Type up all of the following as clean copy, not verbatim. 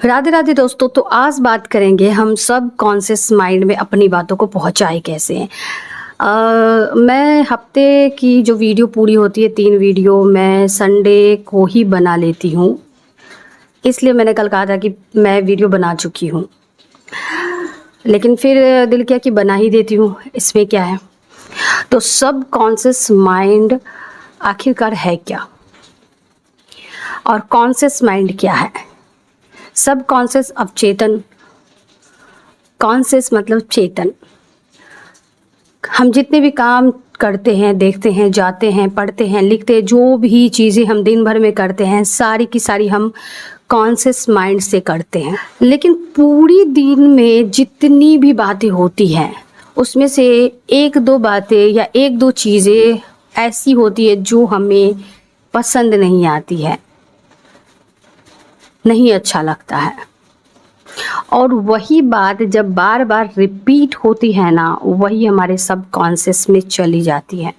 राधे राधे दोस्तों। तो आज बात करेंगे हम सब कॉन्शियस माइंड में अपनी बातों को पहुंचाए कैसे। मैं हफ्ते की जो वीडियो पूरी होती है 3 वीडियो मैं संडे को ही बना लेती हूँ, इसलिए मैंने कल कहा था कि मैं वीडियो बना चुकी हूँ, लेकिन फिर दिल किया कि बना ही देती हूँ, इसमें क्या है। तो सब कॉन्शियस माइंड आखिरकार है क्या और कॉन्शियस माइंड क्या है। सब कॉन्शियस अवचेतन, कॉन्शियस मतलब चेतन। हम जितने भी काम करते हैं, देखते हैं, जाते हैं, पढ़ते हैं, लिखते हैं, जो भी चीज़ें हम दिन भर में करते हैं सारी की सारी हम कॉन्शियस माइंड से करते हैं। लेकिन पूरी दिन में जितनी भी बातें होती हैं उसमें से 1-2 बातें या 1-2 चीज़ें ऐसी होती है जो हमें पसंद नहीं आती है, नहीं अच्छा लगता है। और वही बात जब बार बार रिपीट होती है ना, वही हमारे सबकॉन्शियस में चली जाती है।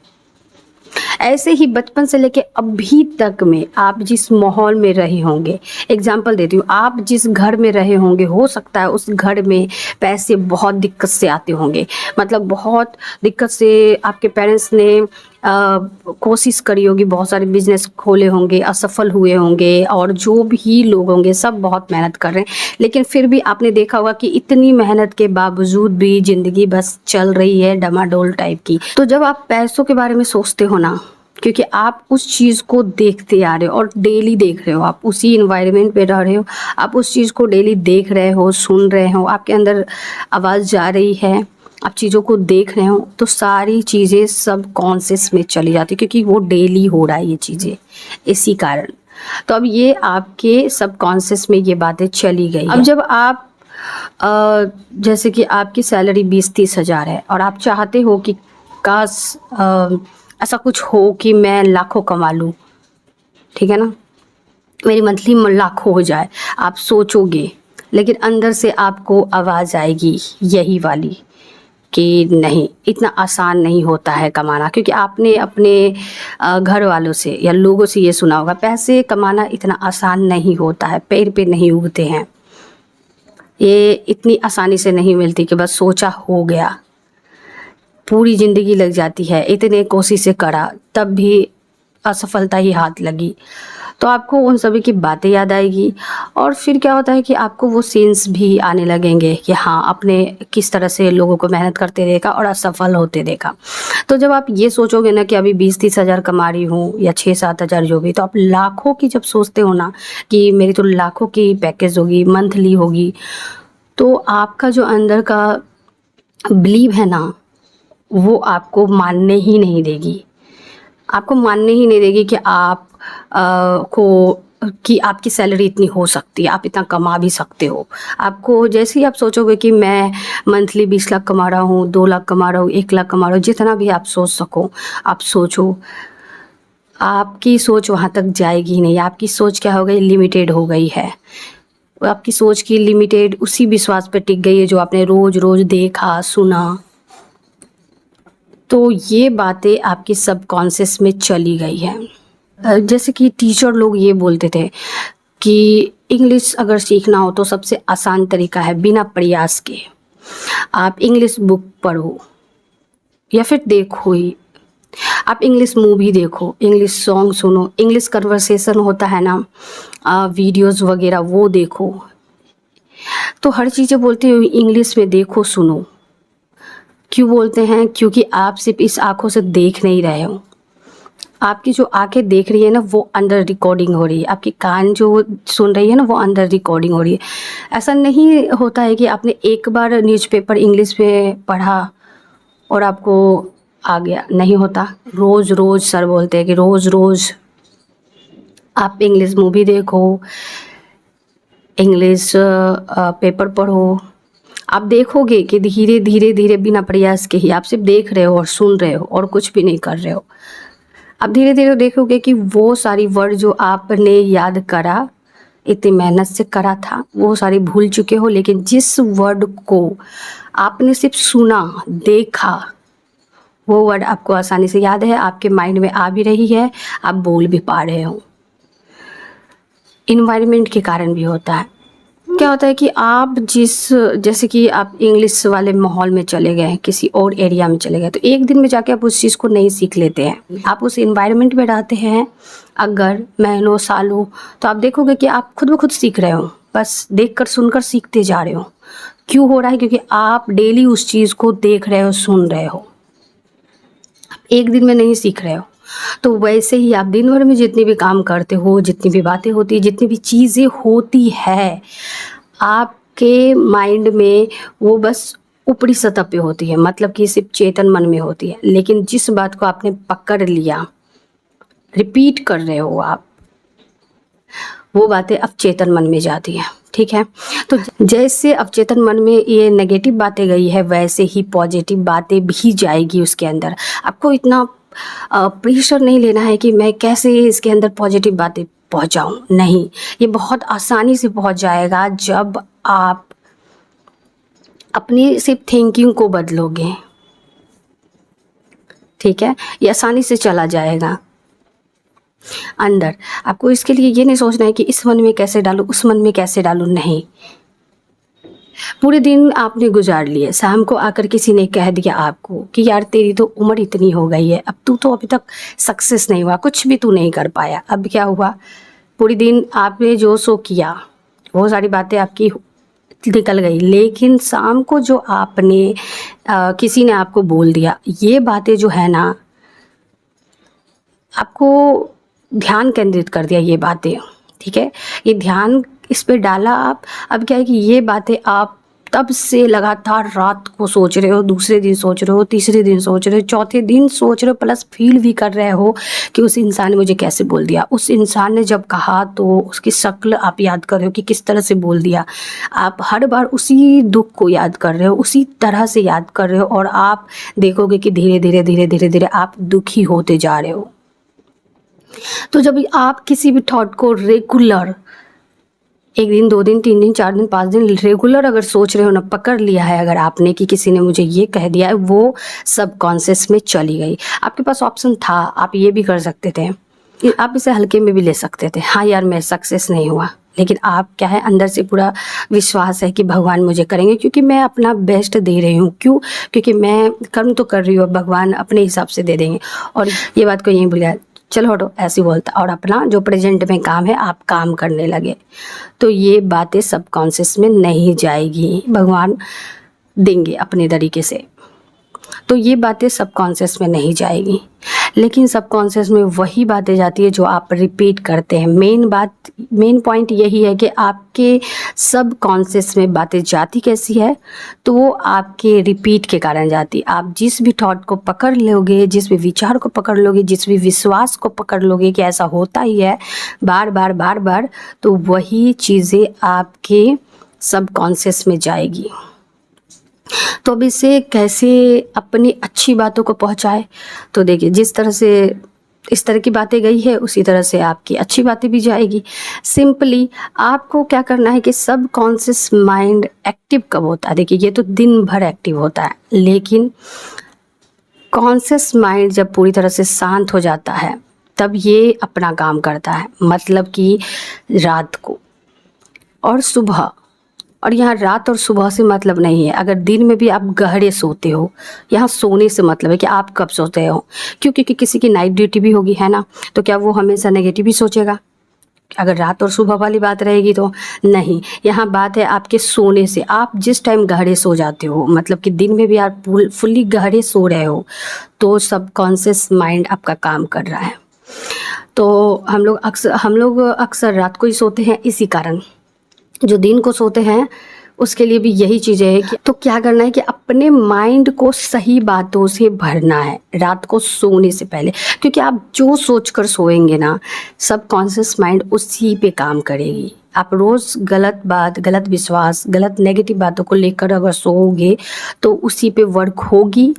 ऐसे ही बचपन से लेके अभी तक में आप जिस माहौल में रहे होंगे, एग्जाम्पल देती हूँ, आप जिस घर में रहे होंगे, हो सकता है उस घर में पैसे बहुत दिक्कत से आते होंगे, मतलब बहुत दिक्कत से आपके पेरेंट्स ने कोशिश करी होगी, बहुत सारे बिजनेस खोले होंगे, असफल हुए होंगे, और जो भी लोग होंगे सब बहुत मेहनत कर रहे हैं, लेकिन फिर भी आपने देखा होगा कि इतनी मेहनत के बावजूद भी ज़िंदगी बस चल रही है डमाडोल टाइप की। तो जब आप पैसों के बारे में सोचते हो ना, क्योंकि आप उस चीज़ को देखते आ रहे हो और डेली देख रहे हो, आप उसी इन्वायरमेंट पे रह रहे हो, आप उस चीज़ को डेली देख रहे हो, सुन रहे हो, आपके अंदर आवाज़ जा रही है, आप चीज़ों को देख रहे हो, तो सारी चीज़ें सब कॉन्शियस में चली जाती है, क्योंकि वो डेली हो रहा है ये चीज़ें, इसी कारण। तो अब ये आपके सब कॉन्शियस में ये बातें चली गई। अब जब आप जैसे कि आपकी सैलरी 20-30 हज़ार है और आप चाहते हो कि काश ऐसा कुछ हो कि मैं लाखों कमा लूँ, ठीक है ना, मेरी मंथली लाखों हो जाए, आप सोचोगे, लेकिन अंदर से आपको आवाज़ आएगी यही वाली कि नहीं, इतना आसान नहीं होता है कमाना। क्योंकि आपने अपने घर वालों से या लोगों से ये सुना होगा, पैसे कमाना इतना आसान नहीं होता है, पैर पे नहीं उगते हैं, ये इतनी आसानी से नहीं मिलती कि बस सोचा हो गया, पूरी ज़िंदगी लग जाती है, इतने कोशिशें करा तब भी असफलता ही हाथ लगी। तो आपको उन सभी की बातें याद आएगी, और फिर क्या होता है कि आपको वो सीन्स भी आने लगेंगे कि हाँ, आपने किस तरह से लोगों को मेहनत करते देखा और असफल होते देखा। तो जब आप ये सोचोगे ना कि अभी 20-30 हज़ार कमा रही हूँ या 6-7 हज़ार जो भी, तो आप लाखों की जब सोचते हो ना कि मेरी तो लाखों की पैकेज होगी, मंथली होगी, तो आपका जो अंदर का बिलीव है ना, वो आपको मानने ही नहीं देगी, आपको मानने ही नहीं देगी कि आप कि आपकी सैलरी इतनी हो सकती है, आप इतना कमा भी सकते हो। आपको जैसे ही आप सोचोगे कि मैं मंथली 20 लाख कमा रहा हूँ, 2 लाख कमा रहा हूँ, 1 लाख कमा रहा हूँ, जितना भी आप सोच सको आप सोचो, आपकी सोच वहाँ तक जाएगी नहीं। आपकी सोच क्या हो गई, लिमिटेड हो गई है। आपकी सोच की लिमिटेड उसी विश्वास पे टिक गई है जो आपने रोज़ रोज़ देखा, सुना। तो ये बातें आपकी सबकॉन्शियस में चली गई है। जैसे कि टीचर लोग ये बोलते थे कि इंग्लिश अगर सीखना हो तो सबसे आसान तरीका है बिना प्रयास के आप इंग्लिश बुक पढ़ो या फिर देखो ही, आप इंग्लिश मूवी देखो, इंग्लिश सॉन्ग सुनो, इंग्लिश कन्वर्सेशन होता है ना, वीडियोस वगैरह वो देखो। तो हर चीज़ें बोलते हो इंग्लिश में देखो, सुनो। क्यों बोलते हैं? क्योंकि आप सिर्फ इस आँखों से देख नहीं रहे हो, आपकी जो आंखें देख रही है ना वो अंदर रिकॉर्डिंग हो रही है, आपकी कान जो सुन रही है ना वो अंदर रिकॉर्डिंग हो रही है। ऐसा नहीं होता है कि आपने एक बार न्यूज़पेपर इंग्लिश में पढ़ा और आपको आ गया, नहीं होता। रोज़ रोज़ सर बोलते हैं कि रोज़ रोज़ आप इंग्लिश मूवी देखो, इंग्लिश पेपर पढ़ो। आप देखोगे कि धीरे धीरे धीरे बिना प्रयास के ही आप सिर्फ देख रहे हो और सुन रहे हो और कुछ भी नहीं कर रहे हो। आप धीरे धीरे देखोगे कि वो सारी वर्ड जो आपने याद करा, इतनी मेहनत से करा था, वो सारी भूल चुके हो, लेकिन जिस वर्ड को आपने सिर्फ सुना, देखा, वो वर्ड आपको आसानी से याद है, आपके माइंड में आ भी रही है, आप बोल भी पा रहे हो। इन्वायरमेंट के कारण भी होता है। क्या होता है कि आप जैसे कि आप इंग्लिश वाले माहौल में चले गए, किसी और एरिया में चले गए, तो एक दिन में जाके आप उस चीज़ को नहीं सीख लेते हैं। आप उस एनवायरनमेंट में रहते हैं अगर महीनों सालों, तो आप देखोगे कि आप खुद ब खुद सीख रहे हो, बस देखकर सुनकर सीखते जा रहे हो। क्यों हो रहा है? क्योंकि आप डेली उस चीज़ को देख रहे हो, सुन रहे हो, एक दिन में नहीं सीख रहे हो। तो वैसे ही आप दिन भर में जितने भी काम करते हो, जितनी भी बातें होती है, जितनी भी चीज़ें होती है आपके माइंड में, वो बस ऊपरी सतह पे होती है, मतलब कि सिर्फ चेतन मन में होती है। लेकिन जिस बात को आपने पकड़ लिया, रिपीट कर रहे हो आप, वो बातें अवचेतन मन में जाती हैं। ठीक है, तो जैसे अवचेतन मन में ये नेगेटिव बातें गई है, वैसे ही पॉजिटिव बातें भी जाएगी उसके अंदर। आपको इतना प्रेशर नहीं लेना है कि मैं कैसे इसके अंदर पॉजिटिव बातें पहुंचाऊं, नहीं, ये बहुत आसानी से पहुंच जाएगा जब आप अपनी सिर्फ थिंकिंग को बदलोगे। ठीक है, ये आसानी से चला जाएगा अंदर। आपको इसके लिए ये नहीं सोचना है कि इस मन में कैसे डालूं, उस मन में कैसे डालूं, नहीं। पूरे दिन आपने गुजार लिए, शाम को आकर किसी ने कह दिया आपको कि यार तेरी तो उम्र इतनी हो गई है, अब तू तो अभी तक सक्सेस नहीं हुआ, कुछ भी तू नहीं कर पाया। अब क्या हुआ? पूरे दिन आपने जो सो किया, वो सारी बातें आपकी निकल गई। लेकिन शाम को जो आपने किसी ने आपको बोल दिया, ये बातें जो है ना, आपको ध्यान केंद्रित कर दिया ये बातें। ठीक है, ये ध्यान इस पे डाला आप। अब क्या है कि ये बातें आप तब से लगातार रात को सोच रहे हो, दूसरे दिन सोच रहे हो, तीसरे दिन सोच रहे हो, चौथे दिन सोच रहे हो, प्लस फील भी कर रहे हो कि उस इंसान ने मुझे कैसे बोल दिया। उस इंसान ने जब कहा तो उसकी शक्ल आप याद कर रहे हो कि किस तरह से बोल दिया। आप हर बार उसी दुख को याद कर रहे हो, उसी तरह से याद कर रहे हो, और आप देखोगे कि धीरे धीरे धीरे धीरे धीरे आप दुखी होते जा रहे हो। तो जब आप किसी भी थॉट को रेगुलर, एक दिन, 2 दिन, 3 दिन, 4 दिन, 5 दिन रेगुलर अगर सोच रहे हो ना, पकड़ लिया है अगर आपने कि किसी ने मुझे ये कह दिया है, वो सबकॉन्शियस में चली गई। आपके पास ऑप्शन था, आप ये भी कर सकते थे, आप इसे हल्के में भी ले सकते थे। हाँ यार, मैं सक्सेस नहीं हुआ, लेकिन आप क्या है, अंदर से पूरा विश्वास है कि भगवान मुझे करेंगे, क्योंकि मैं अपना बेस्ट दे रही हूँ। क्यों? क्योंकि मैं कर्म तो कर रही हूँ, भगवान अपने हिसाब से दे देंगे। और ये बात को यहीं भूल, चलो हटो, ऐसे बोलता, और अपना जो प्रेजेंट में काम है आप काम करने लगे, तो ये बातें सबकॉन्शियस में नहीं जाएगी, भगवान देंगे अपने तरीके से। तो ये बातें सबकॉन्शियस में नहीं जाएगी, लेकिन सबकॉन्शियस में वही बातें जाती है जो आप रिपीट करते हैं। मेन पॉइंट यही है कि आपके सबकॉन्शियस में बातें जाती कैसी है, तो वो आपके रिपीट के कारण जाती। आप जिस भी थॉट को पकड़ लोगे, जिस भी विचार को पकड़ लोगे, जिस भी विश्वास को पकड़ लोगे कि ऐसा होता ही है बार बार बार बार, तो वही चीज़ें आपके सबकॉन्शियस में जाएगी। तो अब इसे कैसे अपनी अच्छी बातों को पहुंचाए? तो देखिए, जिस तरह से इस तरह की बातें गई है, उसी तरह से आपकी अच्छी बातें भी जाएगी। सिंपली आपको क्या करना है कि सब कॉन्शियस माइंड एक्टिव कब होता है? देखिए, ये तो दिन भर एक्टिव होता है, लेकिन कॉन्शियस माइंड जब पूरी तरह से शांत हो जाता है, तब ये अपना काम करता है। मतलब कि रात को और सुबह, और यहाँ रात और सुबह से मतलब नहीं है। अगर दिन में भी आप गहरे सोते हो, यहाँ सोने से मतलब है कि आप कब सोते हो। क्यों? क्योंकि किसी की नाइट ड्यूटी भी होगी, है ना, तो क्या वो हमेशा नेगेटिव ही सोचेगा? अगर रात और सुबह वाली बात रहेगी तो नहीं। यहाँ बात है आपके सोने से। आप जिस टाइम गहरे सो जाते हो, मतलब कि दिन में भी आप फुल्ली गहरे सो रहे हो, तो सबकॉन्शियस माइंड आपका काम कर रहा है। तो हम लोग अक्सर रात को ही सोते हैं, इसी कारण जो दिन को सोते हैं उसके लिए भी यही चीज़ें है कि तो क्या करना है कि अपने माइंड को सही बातों से भरना है रात को सोने से पहले। क्योंकि आप जो सोच कर सोएंगे ना, सबकॉन्शियस माइंड उसी पे काम करेगी। आप रोज़ गलत बात, गलत विश्वास, गलत नेगेटिव बातों को लेकर अगर सोओगे तो उसी पे वर्क होगी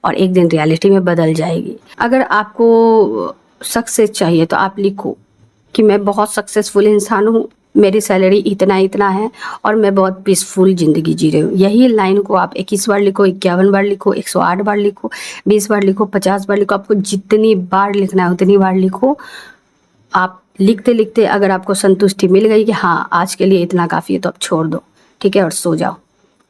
और एक दिन रियलिटी में बदल जाएगी। अगर आपको सक्सेस चाहिए तो आप लिखो कि मैं बहुत सक्सेसफुल इंसान हूँ, मेरी सैलरी इतना इतना है और मैं बहुत पीसफुल ज़िंदगी जी रही हूँ। यही लाइन को आप 21 बार लिखो, 51 बार लिखो, 108 बार लिखो, 20 बार लिखो, 50 बार लिखो। आपको जितनी बार लिखना है उतनी बार लिखो। आप लिखते लिखते अगर आपको संतुष्टि मिल गई कि हाँ आज के लिए इतना काफ़ी है, तो अब छोड़ दो, ठीक है, और सो जाओ।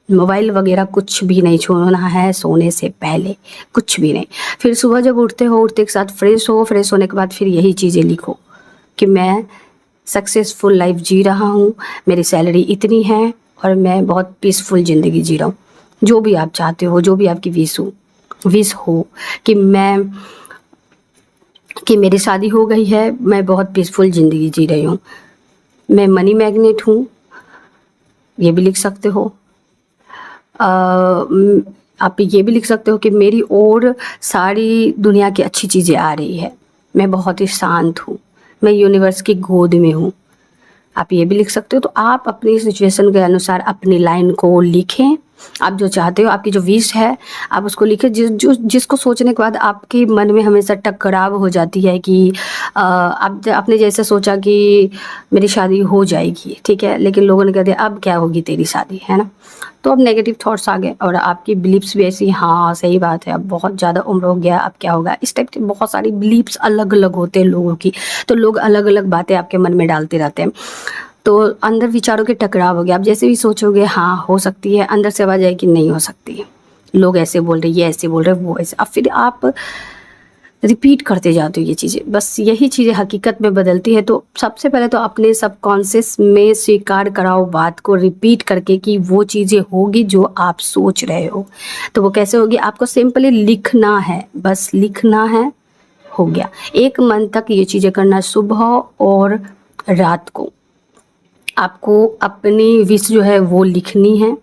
मोबाइल वगैरह कुछ भी नहीं छूना है सोने से पहले, कुछ भी नहीं। फिर सुबह जब उठते हो, उठते के साथ फ्रेश हो, फ्रेश होने के बाद फिर यही चीज़ें लिखो कि मैं सक्सेसफुल लाइफ जी रहा हूँ, मेरी सैलरी इतनी है और मैं बहुत पीसफुल ज़िंदगी जी रहा हूँ। जो भी आप चाहते हो, जो भी आपकी विश हो कि मेरी शादी हो गई है, मैं बहुत पीसफुल ज़िंदगी जी रही हूँ, मैं मनी मैग्नेट हूँ, ये भी लिख सकते हो। आप ये भी लिख सकते हो कि मेरी ओर सारी दुनिया की अच्छी चीज़ें आ रही है, मैं बहुत ही शांत हूँ, मैं यूनिवर्स की गोद में हूँ। आप ये भी लिख सकते हो। तो आप अपनी सिचुएशन के अनुसार अपनी लाइन को लिखें। आप जो चाहते हो, आपकी जो विश है, आप उसको लिखें। जिसको सोचने के बाद आपके मन में हमेशा टकराव हो जाती है कि आपने जैसे सोचा कि मेरी शादी हो जाएगी, ठीक है, लेकिन लोगों ने कह दिया अब क्या होगी तेरी शादी, है ना। तो अब नेगेटिव थॉट्स आ गए और आपकी बिलीफ्स भी ऐसी, हाँ सही बात है, अब बहुत ज़्यादा उम्र हो गया, अब क्या होगा, इस टाइप की बहुत सारी बिलीफ्स अलग अलग होते हैं लोगों की। तो लोग अलग अलग बातें आपके मन में डालते रहते हैं, तो अंदर विचारों के टकराव हो गया। आप जैसे भी सोचोगे हाँ हो सकती है, अंदर से आवाज़ आएगी नहीं हो सकती है, लोग ऐसे बोल रहे, ये ऐसे बोल रहे, वो ऐसे। अब फिर आप रिपीट करते जाते हो ये चीज़ें, बस यही चीज़ें हकीकत में बदलती है। तो सबसे पहले तो अपने सबकॉन्शियस में स्वीकार कराओ बात को रिपीट करके कि वो चीज़ें होगी जो आप सोच रहे हो। तो वो कैसे होगी, आपको सिंपली लिखना है, बस लिखना है, हो गया। 1 मंथ तक ये चीज़ें करना, सुबह और रात को आपको अपनी विश जो है वो लिखनी है।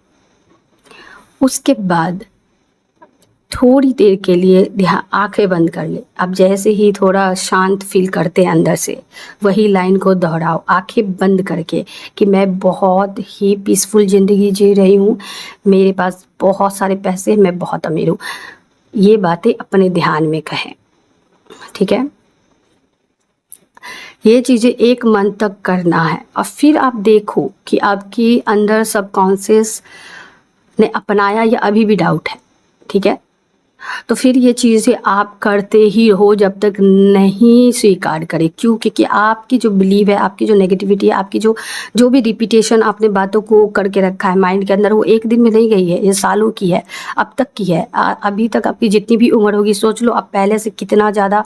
उसके बाद थोड़ी देर के लिए ध्यान, आंखें बंद कर ले। आप जैसे ही थोड़ा शांत फील करते हैं अंदर से, वही लाइन को दोहराओ आंखें बंद करके कि मैं बहुत ही पीसफुल ज़िंदगी जी रही हूँ, मेरे पास बहुत सारे पैसे, मैं बहुत अमीर हूँ। ये बातें अपने ध्यान में कहें, ठीक है। ये चीज़ें 1 मंथ तक करना है और फिर आप देखो कि आपकी अंदर सबकॉन्शियस ने अपनाया या अभी भी डाउट है, ठीक है। तो फिर ये चीज़ें आप करते ही हो जब तक नहीं स्वीकार करें। क्यों? क्योंकि आपकी जो बिलीव है, आपकी जो नेगेटिविटी है, आपकी जो भी रिपीटेशन आपने बातों को करके रखा है माइंड के अंदर, वो एक दिन में नहीं गई है, ये सालों की है, अब तक की है। अभी तक आपकी जितनी भी उम्र होगी, सोच लो आप पहले से कितना ज़्यादा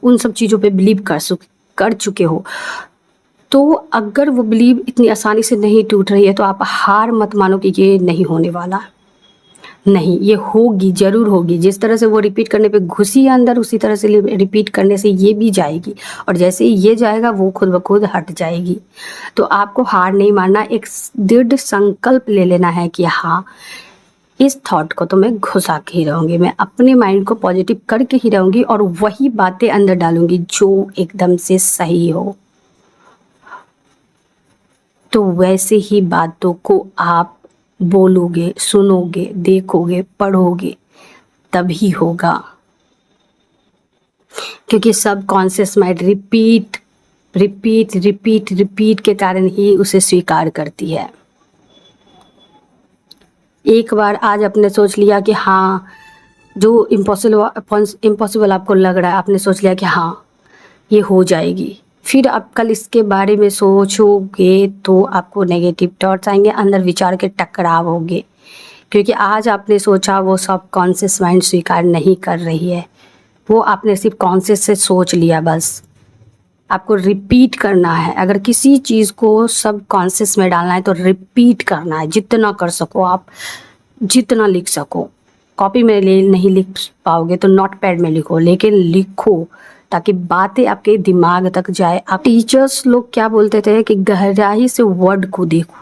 उन सब चीज़ों पे बिलीव कर चुके हो। तो अगर वो बिलीव इतनी आसानी से नहीं टूट रही है, तो आप हार मत मानो कि ये नहीं होने वाला। नहीं, ये होगी, ज़रूर होगी। जिस तरह से वो रिपीट करने पे घुसी है अंदर, उसी तरह से रिपीट करने से ये भी जाएगी और जैसे ही ये जाएगा वो खुद ब खुद हट जाएगी। तो आपको हार नहीं मानना, एक दृढ़ संकल्प ले लेना है कि हाँ, इस थॉट को तो मैं घुसा के ही रहूँगी, मैं अपने माइंड को पॉजिटिव करके ही रहूँगी और वही बातें अंदर डालूँगी जो एकदम से सही हो। तो वैसे ही बातों को आप बोलोगे, सुनोगे, देखोगे, पढ़ोगे, तभी होगा। क्योंकि subconscious mind repeat repeat repeat repeat के कारण ही उसे स्वीकार करती है। एक बार आज आपने सोच लिया कि हाँ, जो इम्पॉसिबल आपको लग रहा है, आपने सोच लिया कि हाँ ये हो जाएगी, फिर आप कल इसके बारे में सोचोगे तो आपको नेगेटिव थॉट्स आएंगे, अंदर विचार के टकराव होंगे। क्योंकि आज आपने सोचा, वो सबकॉन्शियस माइंड स्वीकार नहीं कर रही है, वो आपने सिर्फ कॉन्शियस से सोच लिया। बस आपको रिपीट करना है। अगर किसी चीज़ को सबकॉन्शियस में डालना है तो रिपीट करना है, जितना कर सको आप, जितना लिख सको। कॉपी में नहीं लिख पाओगे तो नोट पैड में लिखो, लेकिन लिखो ताकि बातें आपके दिमाग तक जाए। आप टीचर्स लोग क्या बोलते थे कि गहराई से वर्ड को देखो,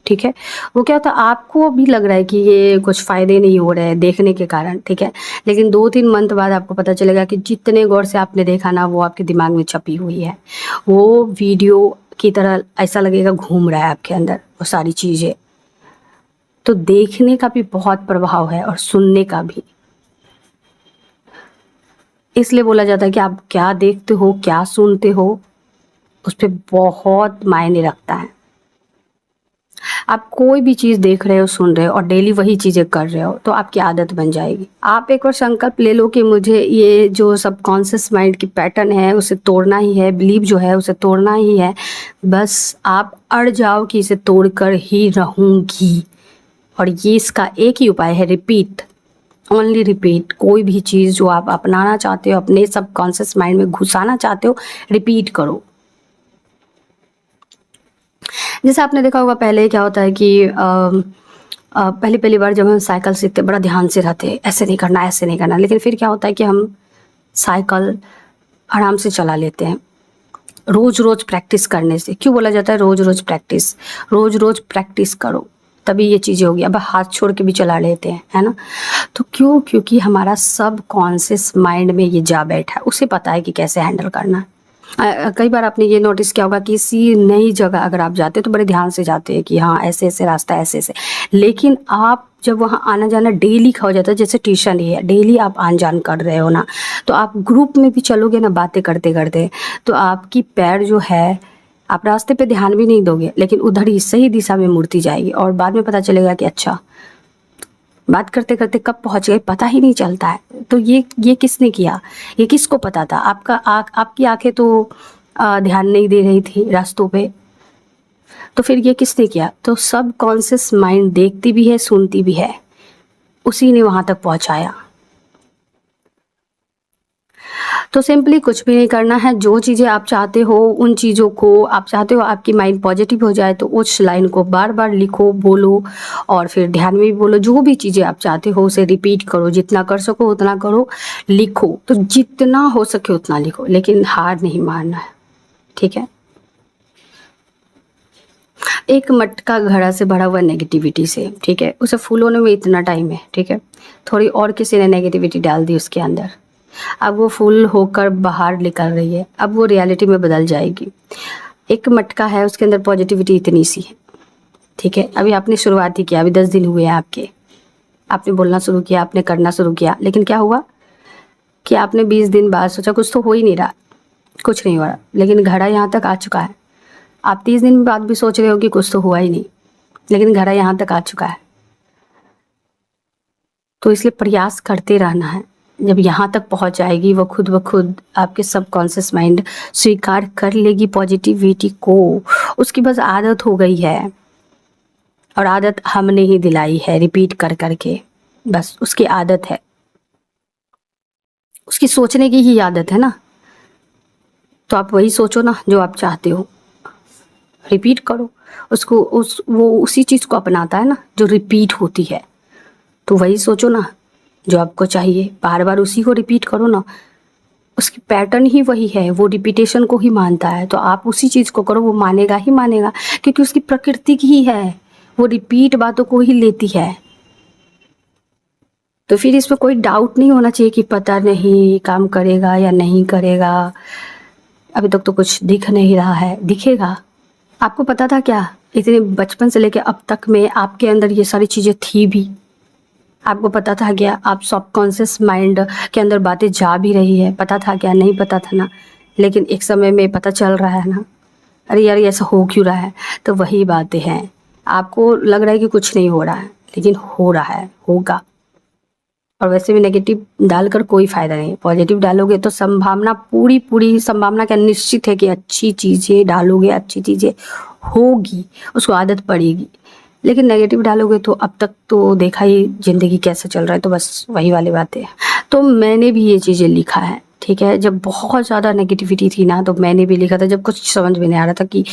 ठीक है। वो क्या होता है, आपको भी लग रहा है कि ये कुछ फ़ायदे नहीं हो रहे हैं देखने के कारण, ठीक है, लेकिन 2-3 मंथ बाद आपको पता चलेगा कि जितने गौर से आपने देखा ना, वो आपके दिमाग में छपी हुई है। वो वीडियो की तरह ऐसा लगेगा घूम रहा है आपके अंदर वो सारी चीज़ें। तो देखने का भी बहुत प्रभाव है और सुनने का भी। इसलिए बोला जाता है कि आप क्या देखते हो, क्या सुनते हो, उस पर बहुत मायने रखता है। आप कोई भी चीज़ देख रहे हो, सुन रहे हो और डेली वही चीज़ें कर रहे हो तो आपकी आदत बन जाएगी। आप एक बार संकल्प ले लो कि मुझे ये जो सबकॉन्शियस माइंड की पैटर्न है उसे तोड़ना ही है, बिलीव जो है उसे तोड़ना ही है। बस आप अड़ जाओ कि इसे तोड़कर ही रहूँगी। और ये इसका एक ही उपाय है, रिपीट, ओनली रिपीट। कोई भी चीज़ जो आप अपनाना चाहते हो, अपने सबकॉन्शियस माइंड में घुसाना चाहते हो, रिपीट करो। जैसे आपने देखा होगा पहले क्या होता है कि पहली पहली बार जब हम साइकिल सीखते बड़ा ध्यान से रहते, ऐसे नहीं करना, ऐसे नहीं करना, लेकिन फिर क्या होता है कि हम साइकिल आराम से चला लेते हैं। रोज़ रोज़ प्रैक्टिस करने से, क्यों बोला जाता है रोज़ रोज़ प्रैक्टिस, रोज़ रोज़ प्रैक्टिस करो तभी ये चीज़ें होगी। अब हाथ छोड़ के भी चला लेते हैं, है ना। तो क्यों? क्योंकि हमारा सब कॉन्शियस माइंड में ये जा बैठा है, उसे पता है कि कैसे हैंडल करना है। कई बार आपने ये नोटिस किया होगा कि किसी नई जगह अगर आप जाते हो तो बड़े ध्यान से जाते हैं कि हाँ ऐसे ऐसे रास्ता, ऐसे ऐसे, लेकिन आप जब वहाँ आना जाना डेली का हो जाता है, जैसे ट्यूशन ही है, डेली आप आन जान कर रहे हो ना, तो आप ग्रुप में भी चलोगे ना बातें करते करते, तो आपकी पैर जो है, आप रास्ते पे ध्यान भी नहीं दोगे लेकिन उधर ही सही दिशा में मुड़ती जाएगी और बाद में पता चलेगा कि अच्छा बात करते करते कब पहुंच गए पता ही नहीं चलता है। तो ये किसने किया, ये किसको पता था? आपकी आंखें तो ध्यान नहीं दे रही थी रास्तों पे, तो फिर ये किसने किया? तो सब कॉन्शियस माइंड देखती भी है, सुनती भी है, उसी ने वहां तक पहुंचाया। तो सिंपली कुछ भी नहीं करना है, जो चीज़ें आप चाहते हो उन चीज़ों को आप चाहते हो आपकी माइंड पॉजिटिव हो जाए तो उस लाइन को बार बार लिखो, बोलो और फिर ध्यान में भी बोलो। जो भी चीज़ें आप चाहते हो उसे रिपीट करो, जितना कर सको उतना करो, लिखो, तो जितना हो सके उतना लिखो, लेकिन हार नहीं मानना है, ठीक है। एक मटका घड़ा से भरा हुआ नेगेटिविटी से, ठीक है, उसे फुल होने में इतना टाइम है, ठीक है, थोड़ी और किसी ने नेगेटिविटी डाल दी उसके अंदर, अब वो फुल होकर बाहर निकल रही है, अब वो रियलिटी में बदल जाएगी। एक मटका है, उसके अंदर पॉजिटिविटी इतनी सी है, ठीक है, अभी आपने शुरुआत ही किया, अभी 10 दिन हुए हैं आपके, आपने बोलना शुरू किया, आपने करना शुरू किया, लेकिन क्या हुआ कि आपने 20 दिन बाद सोचा कुछ तो हो ही नहीं रहा, कुछ नहीं हो रहा, लेकिन घड़ा यहाँ तक आ चुका है। आप 30 दिन बाद भी सोच रहे हो कि कुछ तो हुआ ही नहीं, लेकिन घड़ा यहाँ तक आ चुका है। तो इसलिए प्रयास करते रहना है, जब यहाँ तक पहुँच जाएगी वो खुद ब खुद आपके सबकॉन्शियस माइंड स्वीकार कर लेगी पॉजिटिविटी को, उसकी बस आदत हो गई है और आदत हमने ही दिलाई है रिपीट कर करके, बस उसकी आदत है, उसकी सोचने की ही आदत है ना। तो आप वही सोचो ना जो आप चाहते हो, रिपीट करो उसको, वो उसी चीज़ को अपनाता है ना जो रिपीट होती है, तो वही सोचो ना जो आपको चाहिए, बार बार उसी को रिपीट करो ना, उसकी पैटर्न ही वही है, वो रिपीटेशन को ही मानता है, तो आप उसी चीज़ को करो, वो मानेगा ही मानेगा, क्योंकि उसकी प्रकृति ही है, वो रिपीट बातों को ही लेती है। तो फिर इसमें कोई डाउट नहीं होना चाहिए कि पता नहीं काम करेगा या नहीं करेगा, अभी तक तो कुछ दिख नहीं रहा है, दिखेगा। आपको पता था क्या इतने बचपन से लेकर अब तक में आपके अंदर ये सारी चीज़ें थी भी? आपको पता था क्या? आप सबकॉन्शियस माइंड के अंदर बातें जा भी रही है, पता था क्या? नहीं पता था ना, लेकिन एक समय में पता चल रहा है ना, अरे यार ऐसा हो क्यों रहा है। तो वही बातें हैं, आपको लग रहा है कि कुछ नहीं हो रहा है, लेकिन हो रहा है, होगा। और वैसे भी नेगेटिव डालकर कोई फ़ायदा नहीं, पॉजिटिव डालोगे तो संभावना पूरी पूरी संभावना क्या निश्चित है कि अच्छी चीज़ें डालोगे, अच्छी चीज़ें होगी, उसको आदत पड़ेगी। लेकिन नेगेटिव डालोगे तो अब तक तो देखा ही ज़िंदगी कैसे चल रहा है, तो बस वही वाली बातें। तो मैंने भी ये चीज़ें लिखा है, ठीक है, जब बहुत ज़्यादा नेगेटिविटी थी ना तो मैंने भी लिखा था, जब कुछ समझ में नहीं आ रहा था कि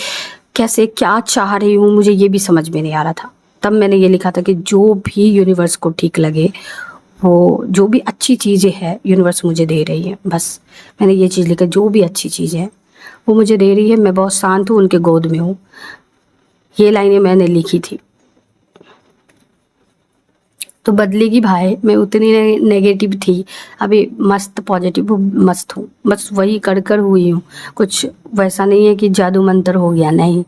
कैसे क्या चाह रही हूँ, मुझे ये भी समझ में नहीं आ रहा था, तब मैंने ये लिखा था कि जो भी यूनिवर्स को ठीक लगे, वो जो भी अच्छी चीज़ें हैं यूनिवर्स मुझे दे रही है, बस मैंने ये चीज़ लिखा, जो भी अच्छी चीज़ है वो मुझे दे रही है, मैं बहुत शांत हूँ, उनके गोद में हूँ। ये लाइनें मैंने लिखी थी। तो बदलेगी भाई, मैं उतनी नेगेटिव थी, अभी मस्त पॉजिटिव मस्त हूँ, बस वही कर कर हुई हूँ, कुछ वैसा नहीं है कि जादू मंत्र हो गया, नहीं।